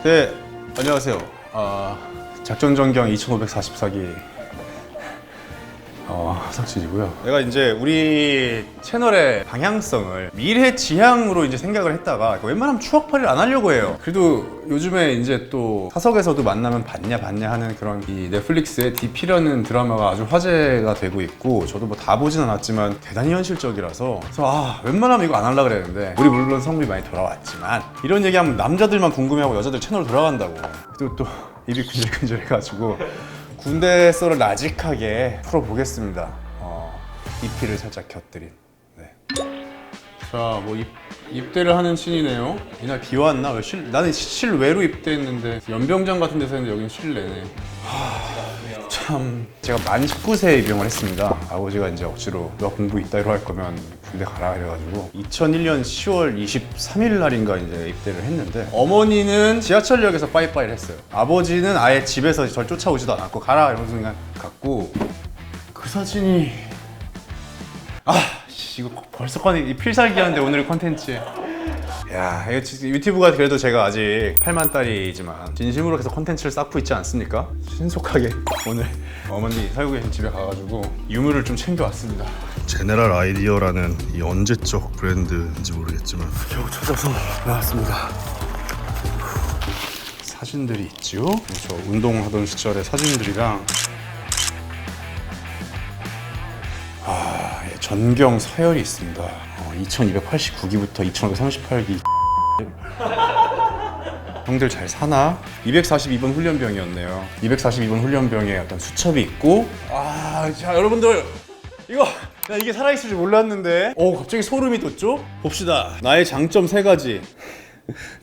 네, 안녕하세요. 작전 전경 2544기 석진이고요. 내가 이제 우리 채널의 방향성을 미래 지향으로 이제 생각을 했다가 웬만하면 추억팔이를 안 하려고 해요. 그래도 요즘에 이제 또 사석에서도 만나면 봤냐 하는 그런 이 넷플릭스의 DP라는 드라마가 아주 화제가 되고 있고, 저도 뭐 다 보진 않았지만 대단히 현실적이라서 그래서 웬만하면 이거 안 하려고 그랬는데, 우리 물론 성비 많이 돌아왔지만 이런 얘기하면 남자들만 궁금해하고 여자들 채널 돌아간다고. 그리고 또 입이 근질근질해가지고 군대 썰을 나직하게 풀어보겠습니다. 입피를 살짝 곁들인. 네. 자, 뭐 입대를 하는 신이네요. 이날 비 왔나? 나는 실외로 입대했는데 연병장 같은 데서 했는데 여기는 실내네. 참, 제가 만 19세에 입영을 했습니다. 아버지가 이제 억지로 너 공부 이따위로 할 거면 군대 가라 이래가지고 2001년 10월 23일 날인가 이제 입대를 했는데, 어머니는 지하철역에서 빠이빠이를 했어요. 아버지는 아예 집에서 절 쫓아오지도 않았고 가라 이러면서 그냥 갔고, 그 사진이 이거 벌써 이 필살기 하는데 오늘 컨텐츠에. 야, 이거 유튜브가 그래도 제가 아직 8만 달이지만 진심으로 계속 컨텐츠를 쌓고 있지 않습니까? 신속하게 오늘 어머니 살고 계신 집에 가가지고 유물을 좀 챙겨왔습니다. 제네럴 아이디어라는 이 언제적 브랜드인지 모르겠지만 겨우 찾아서 나왔습니다. 사진들이 있죠? 저 운동하던 시절의 사진들이랑 전경 서열이 있습니다. 2289기부터 2538기. 형들 잘 사나? 242번 훈련병이었네요. 242번 훈련병에 어떤 수첩이 있고, 자 여러분들 나 이게 살아있을 줄 몰랐는데 갑자기 소름이 돋죠? 봅시다. 나의 장점 3가지.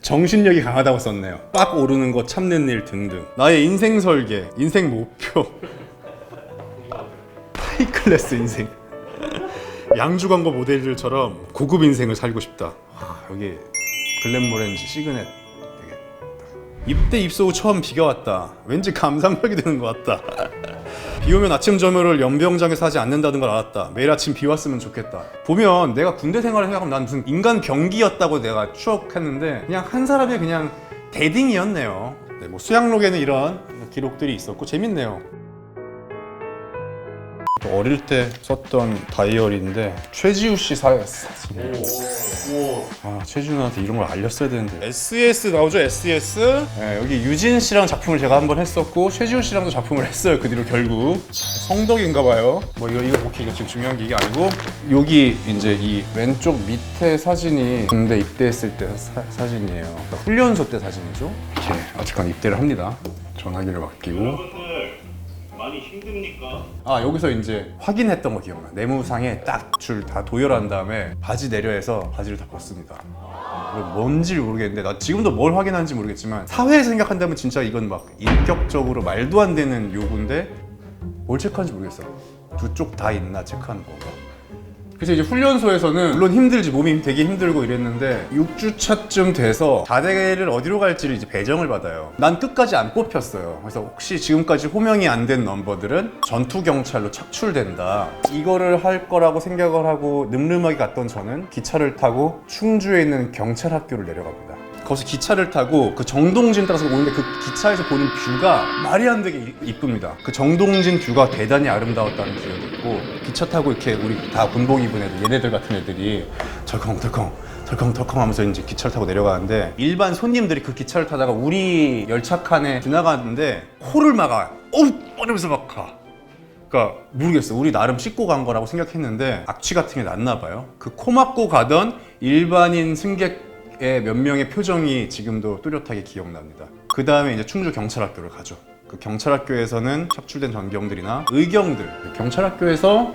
정신력이 강하다고 썼네요. 빡 오르는 거 참는 일 등등. 나의 인생 설계, 인생 목표. 하이클래스 인생. 양주 광고 모델들처럼 고급 인생을 살고 싶다. 여기 글램모렌지 시그넷. 입대 입소 후 처음 비가 왔다. 왠지 감상력이 드는 것 같다. 비 오면 아침 점유를 연병장에서 하지 않는다는 걸 알았다. 매일 아침 비 왔으면 좋겠다. 보면 내가 군대 생활을 생각하면 난 무슨 인간 병기였다고 내가 추억했는데, 그냥 한 사람의 그냥 대딩이었네요. 네, 뭐 수양록에는 이런 기록들이 있었고 재밌네요. 어릴 때 썼던 다이어리인데 최지우 씨 사진이에요. 최지우 누나한테 이런 걸 알렸어야 되는데. SES 나오죠, SES? 네, 여기 유진 씨랑 작품을 제가 한번 했었고 최지우 씨랑도 작품을 했어요. 그 뒤로 결국 성덕인가 봐요. 뭐 이거 오케이, 이거 지금 중요한 게 이게 아니고, 여기 이제 이 왼쪽 밑에 사진이 군대 입대했을 때 사진이에요. 그러니까 훈련소 때 사진이죠. 이렇게 어쨌건 입대를 합니다. 전화기를 맡기고. 많이 힘듭니까? 여기서 이제 확인했던 거 기억나. 내무상에 딱 줄 다 도열한 다음에 바지 내려해서 바지를 다 벗습니다. 뭔지 모르겠는데, 나 지금도 뭘 확인하는지 모르겠지만 사회 생각한다면 진짜 이건 막 인격적으로 말도 안 되는 요구인데 뭘 체크하는지 모르겠어. 두 쪽 다 있나 체크하는 건가. 그래서 이제 훈련소에서는 물론 힘들지, 몸이 되게 힘들고 이랬는데 6주차쯤 돼서 자대를 어디로 갈지를 이제 배정을 받아요. 난 끝까지 안 뽑혔어요. 그래서 혹시 지금까지 호명이 안 된 넘버들은 전투경찰로 착출된다. 이거를 할 거라고 생각을 하고 늠름하게 갔던 저는 기차를 타고 충주에 있는 경찰학교를 내려갑니다. 거기서 기차를 타고 그 정동진 따라서 오는데 그 기차에서 보는 뷰가 말이 안 되게 이쁩니다. 그 정동진 뷰가 대단히 아름다웠다는 기억이 있고, 기차 타고 이렇게 우리 다 군복 입은 애들, 얘네들 같은 애들이 덜컹덜컹 하면서 이제 기차를 타고 내려가는데, 일반 손님들이 그 기차를 타다가 우리 열차 칸에 지나가는데 코를 막아. 이러면서 막 가. 그러니까 모르겠어. 우리 나름 씻고 간 거라고 생각했는데 악취 같은 게 났나 봐요. 그 코 막고 가던 일반인 승객 몇 명의 표정이 지금도 뚜렷하게 기억납니다. 그 다음에 이제 충주 경찰학교를 가죠. 그 경찰학교에서는 척출된 전경들이나 의경들, 경찰학교에서는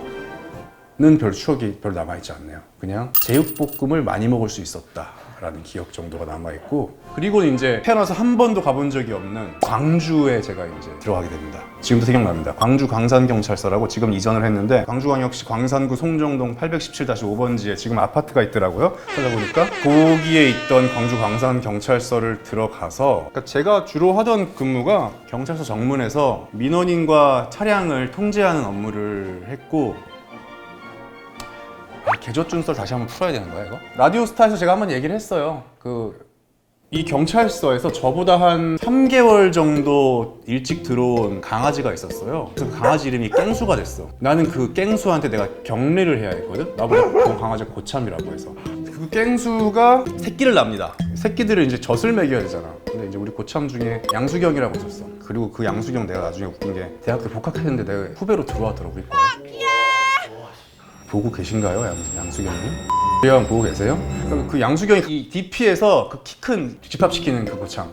별 추억이 별로 남아있지 않네요. 그냥 제육볶음을 많이 먹을 수 있었다 라는 기억 정도가 남아있고, 그리고 이제 태어나서 한 번도 가본 적이 없는 광주에 제가 이제 들어가게 됩니다. 지금도 생각납니다. 광주 광산경찰서라고 지금 이전을 했는데, 광주광역시 광산구 송정동 817-5번지에 지금 아파트가 있더라고요. 찾아보니까 거기에 있던 광주 광산경찰서를 들어가서, 그러니까 제가 주로 하던 근무가 경찰서 정문에서 민원인과 차량을 통제하는 업무를 했고, 계좌 준설 다시 한번 풀어야 되는 거야 이거? 라디오스타에서 제가 한번 얘기를 했어요. 그 이 경찰서에서 저보다 한 3개월 정도 일찍 들어온 강아지가 있었어요. 그래서 그 강아지 이름이 깽수가 됐어. 나는 그 깽수한테 내가 격리를 해야 했거든. 나보다 그 강아지가 고참이라고 해서. 그 깽수가 새끼를 납니다. 새끼들을 이제 젖을 먹여야 되잖아. 근데 이제 우리 고참 중에 양수경이라고 있었어. 그리고 그 양수경 내가 나중에 웃긴 게 대학교 복학했는데 내가 후배로 들어왔더라고. 우리 과에. 보고 계신가요, 양수경님? 형 보고 계세요? 그 양수경이 이 DP에서 그 키 큰 집합시키는 그 고참.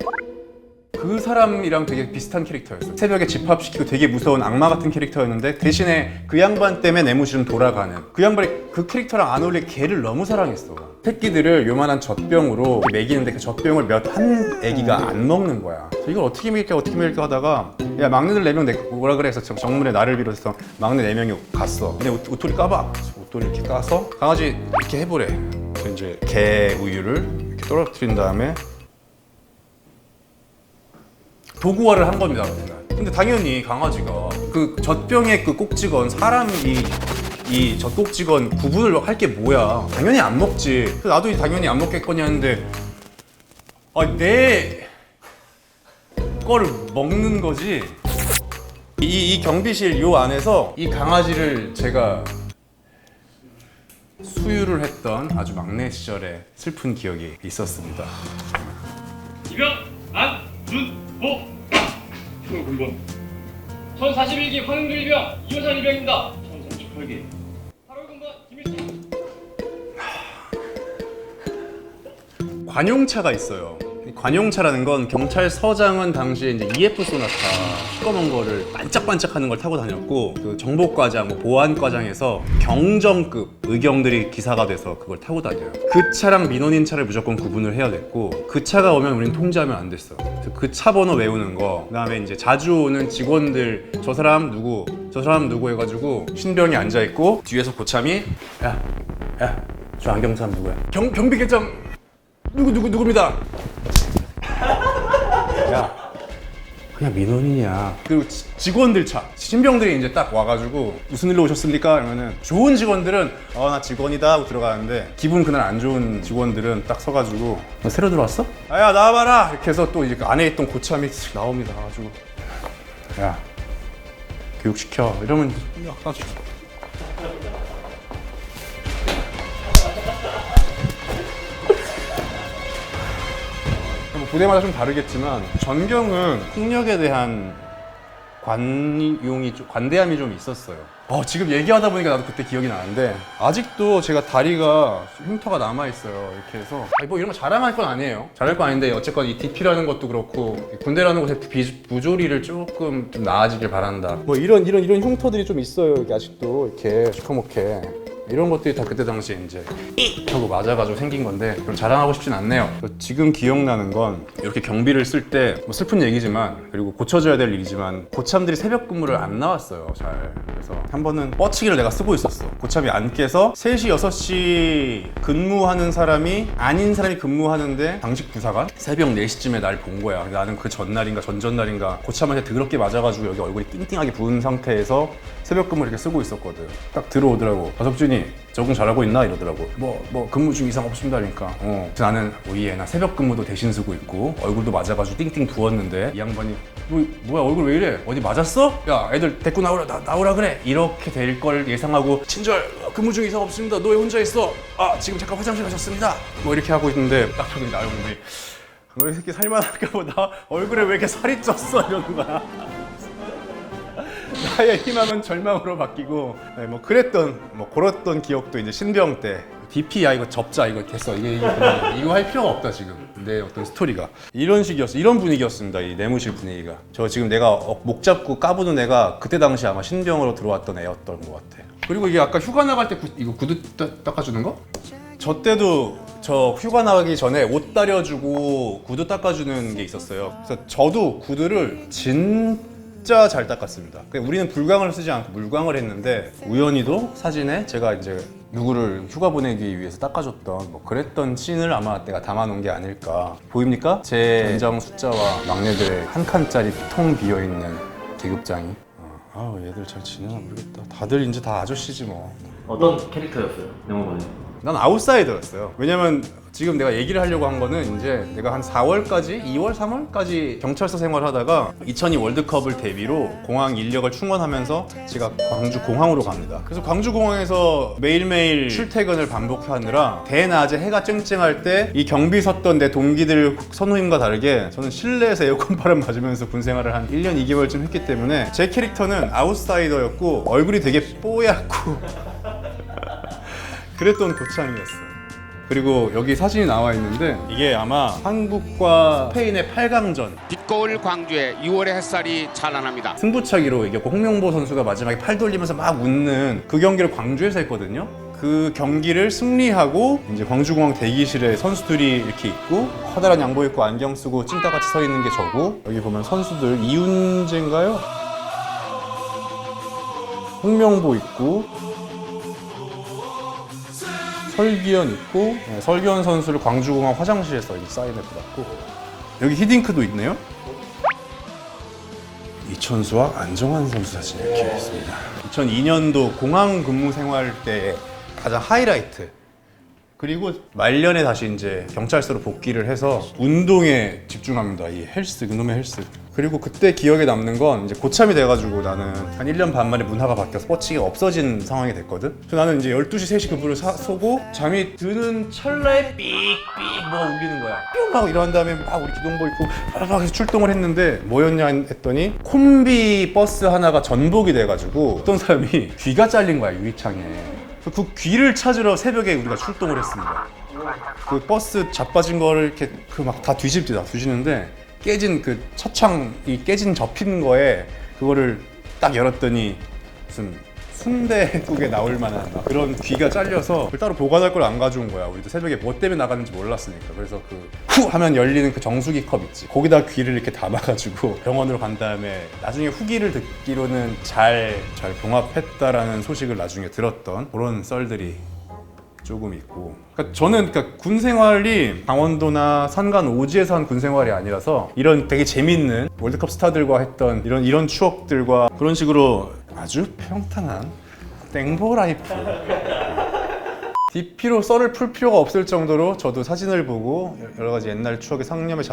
그 사람이랑 되게 비슷한 캐릭터였어요. 새벽에 집합시키고 되게 무서운 악마 같은 캐릭터였는데 대신에 그 양반 때문에 내무실은 돌아가는. 그 양반이 그 캐릭터랑 안 어울리게 개를 너무 사랑했어. 새끼들을 요만한 젖병으로 먹이는데 그 젖병을 한 애기가 안 먹는 거야. 이걸 어떻게 먹일까 하다가 야 막내들 4명 뭐라 그래 해서 정문에 나를 비롯해서 막내 4명이 갔어. 근데 옷도리 까봐. 옷도리 이렇게 까서 강아지 이렇게 해보래. 그래서 이제 개 우유를 이렇게 떨어뜨린 다음에 도구화를 한 겁니다. 근데 당연히 강아지가 그 젖병에 그 꼭지건 사람이 이 젖꼭지건 구분을 할 게 뭐야. 당연히 안 먹지. 그래서 나도 당연히 안 먹겠거니 하는데 내 거를 먹는 거지. 이 경비실 요 안에서 이 강아지를 제가 수유를 했던 아주 막내 시절의 슬픈 기억이 있었습니다. 이병 안준보 총 군번 1041기 황흥도 일병 이호선 일병입니다. 1038기 8월 군번 김일수. 관용차가 있어요. 이 관용차라는 건 경찰서장은 당시에 이제 EF 소나타 시꺼먼 거를 반짝반짝하는 걸 타고 다녔고 그 정보과장, 보안과장에서 경정급 의경들이 기사가 돼서 그걸 타고 다녀요. 그 차랑 민원인 차를 무조건 구분을 해야 됐고 그 차가 오면 우린 통제하면 안 됐어. 그 차 번호 외우는 거, 그다음에 이제 자주 오는 직원들 저 사람 누구 해가지고 신병이 앉아 있고 뒤에서 고참이 저 안경 사람 누구야? 경비계장 누구입니다. 야, 그냥 민원인이야. 그리고 직원들 차, 신병들이 이제 딱 와가지고 무슨 일로 오셨습니까? 이러면은 좋은 직원들은 나 직원이다 하고 들어가는데 기분 그날 안 좋은 직원들은 딱 서가지고 너 새로 들어왔어? 야 나와봐라 이렇게 해서 또 이제 그 안에 있던 고참이 나옵니다. 가지고 야 교육시켜 이러면 약간 부대마다 좀 다르겠지만 전경은 폭력에 대한 관대함이 좀 있었어요. 지금 얘기하다 보니까 나도 그때 기억이 나는데 아직도 제가 다리가 흉터가 남아있어요. 이렇게 해서 뭐 이런 거 자랑할 건 아니에요. 잘할 건 아닌데 어쨌건 이 DP라는 것도 그렇고 군대라는 곳의 부조리를 조금 좀 나아지길 바란다. 뭐 이런 흉터들이 좀 있어요. 이게 아직도 이렇게 시커멓게. 이런 것들이 다 그때 당시에 이제 하고 맞아가지고 생긴 건데 그걸 자랑하고 싶진 않네요. 지금 기억나는 건 이렇게 경비를 쓸 때 뭐 슬픈 얘기지만 그리고 고쳐줘야 될 일이지만 고참들이 새벽 근무를 안 나왔어요. 잘. 그래서 한 번은 뻗치기를 내가 쓰고 있었어. 고참이 안 깨서 3시, 6시 근무하는 사람이 아닌 사람이 근무하는데 당직 부사관 새벽 4시쯤에 날 본 거야. 나는 그 전날인가 전전날인가 고참한테 더럽게 맞아가지고 여기 얼굴이 띵띵하게 부은 상태에서 새벽 근무를 이렇게 쓰고 있었거든. 딱 들어오더라고. 박석준이 적응 잘하고 있나? 이러더라고. 뭐 근무 중 이상 없습니다. 그러니까 그래서 나는 나 새벽 근무도 대신 쓰고 있고 얼굴도 맞아가지고 띵띵 부었는데 이 양반이 뭐야 얼굴 왜 이래? 어디 맞았어? 야 애들 데리고 나오라 그래. 이렇게 될 걸 예상하고 친절 근무 중 이상 없습니다. 너 왜 혼자 있어? 지금 잠깐 화장실 가셨습니다. 뭐 이렇게 하고 있는데 딱 저기 나오는 분이 너 이 새끼 살만할까 보다. 얼굴에 왜 이렇게 살이 쪘어? 이러는 거야. 나의 희망은 절망으로 바뀌고 그랬던 기억도 이제 신병 때 DP야 이거 접자 이거 됐어 이거 할 필요가 없다 지금 내 어떤 스토리가 이런 식이었어. 이런 분위기였습니다. 이 내무실 분위기가. 저 지금 내가 목 잡고 까부는 애가 그때 당시 아마 신병으로 들어왔던 애였던 것 같아. 그리고 이게 아까 휴가 나갈 때 이거 구두 닦아주는 거? 저 때도 저 휴가 나가기 전에 옷 다려주고 구두 닦아주는 게 있었어요. 그래서 저도 구두를 진짜 잘 닦았습니다. 우리는 불광을 쓰지 않고 물광을 했는데 우연히도 사진에 제가 이제 누구를 휴가 보내기 위해서 닦아줬던 그랬던 씬을 아마 내가 담아놓은 게 아닐까. 보입니까? 제 연장 숫자와 막내들의 한 칸짜리 통 비어있는 계급장이. 얘들 잘 지내나 모르겠다. 다들 이제 다 아저씨지 뭐. 어떤 캐릭터였어요? 영화관에? 난 아웃사이더였어요. 왜냐면 지금 내가 얘기를 하려고 한 거는 이제 내가 한 4월까지, 2월, 3월까지 경찰서 생활하다가 2002 월드컵을 대비로 공항 인력을 충원하면서 제가 광주 공항으로 갑니다. 그래서 광주 공항에서 매일매일 출퇴근을 반복하느라 대낮에 해가 쨍쨍할 때 이 경비 섰던 내 동기들 선후임과 다르게 저는 실내에서 에어컨 바람 맞으면서 군 생활을 한 1년 2개월쯤 했기 때문에 제 캐릭터는 아웃사이더였고 얼굴이 되게 뽀얗고 그랬던 고참이었어요. 그리고 여기 사진이 나와 있는데 이게 아마 한국과 스페인의 8강전 빛거울 광주에 6월의 햇살이 찬란합니다. 승부차기로 이겼고 홍명보 선수가 마지막에 팔 돌리면서 막 웃는 그 경기를 광주에서 했거든요. 그 경기를 승리하고 이제 광주공항 대기실에 선수들이 이렇게 있고 커다란 양복 입고 안경 쓰고 찐따같이 서 있는 게 저고 여기 보면 선수들 이훈재인가요? 홍명보 있고 설기현 있고 설기현 선수를 광주공항 화장실에서 이 사인을 받았고 여기 히딩크도 있네요. 이천수와 안정환 선수 사진 이렇게 있습니다. 2002년도 공항 근무 생활 때 가장 하이라이트. 그리고 말년에 다시 이제 경찰서로 복귀를 해서 운동에 집중합니다. 이 헬스, 그놈의 헬스. 그리고 그때 기억에 남는 건 이제 고참이 돼가지고 나는 한 1년 반 만에 문화가 바뀌어서 스포츠가 없어진 상황이 됐거든. 그래서 나는 이제 12시, 3시 급으로 쏘고 잠이 드는 찰나에 삑삑 뭐가 울리는 거야. 뿅 하고 일어난 다음에 막 우리 기동복 입고 막 해서 출동을 했는데 뭐였냐 했더니 콤비 버스 하나가 전복이 돼가지고 어떤 사람이 귀가 잘린 거야, 유리창에. 그 귀를 찾으러 새벽에 우리가 출동을 했습니다. 그 버스 자빠진 거를 이렇게 그 막 다 뒤집는데 깨진 그 첫창이 깨진 접힌 거에 그거를 딱 열었더니 무슨 순대국에 나올 만한 막 그런 귀가 잘려서 그걸 따로 보관할 걸 안 가져온 거야. 우리도 새벽에 뭐 때문에 나가는지 몰랐으니까. 그래서 그 후 하면 열리는 그 정수기 컵 있지. 거기다 귀를 이렇게 담아가지고 병원으로 간 다음에 나중에 후기를 듣기로는 잘 봉합했다라는 소식을 나중에 들었던 그런 썰들이 조금 있고. 그러니까 저는 군 생활이 강원도나 산간 오지에서 한 군 생활이 아니라서 이런 되게 재밌는 월드컵 스타들과 했던 이런 추억들과 그런 식으로 아주 평탄한 땡보 라이프. DP로 썰을 풀 필요가 없을 정도로 저도 사진을 보고 여러 가지 옛날 추억에 상념에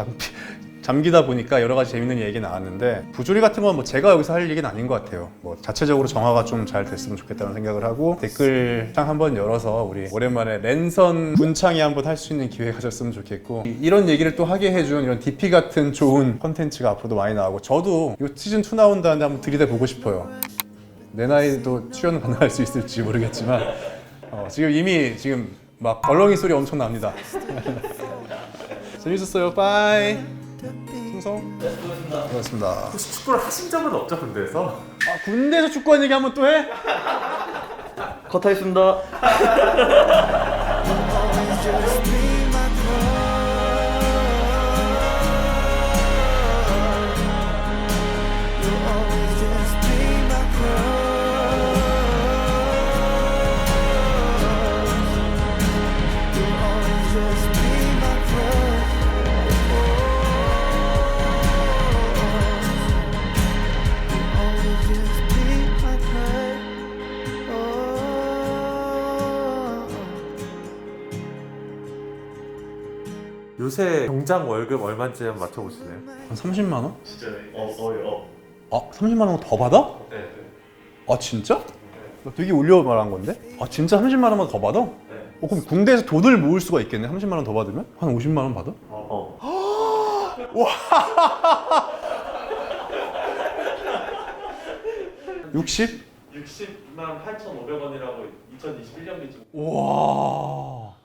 잠기다 보니까 여러 가지 재밌는 얘기 나왔는데 부조리 같은 건 뭐 제가 여기서 할 얘기는 아닌 것 같아요. 뭐 자체적으로 정화가 좀 잘 됐으면 좋겠다는 생각을 하고 댓글창 한번 열어서 우리 오랜만에 랜선 군창이 한번 할 수 있는 기회가 가졌으면 좋겠고 이런 얘기를 또 하게 해준 이런 DP 같은 좋은 컨텐츠가 앞으로도 많이 나오고 저도 이 시즌 2 나온다는데 한번 들이대보고 싶어요. 내 나이도 출연 가능할 수 있을지 모르겠지만 지금 이미 막 얼렁이 소리 엄청 납니다. 재밌었어요. 빠이. 충성. 고맙습니다. 혹시 축구를 하신 적은 없죠, 군대에서? 군대에서 축구하는 얘기 한번 또 해? 컷하겠습니다. 요새 병장 월급 얼마인지 한번 맞춰보실래요? 한 30만 원? 진짜 30만 원 더 받아? 네. 아 진짜? 나 되게 올려 말한 건데? 아 진짜 30만 원만 더 받아? 그럼 군대에서 돈을 모을 수가 있겠네. 30만 원 더 받으면? 한 50만 원 받아? 와. 60? 60만 8,500원이라고 2021년도에 와.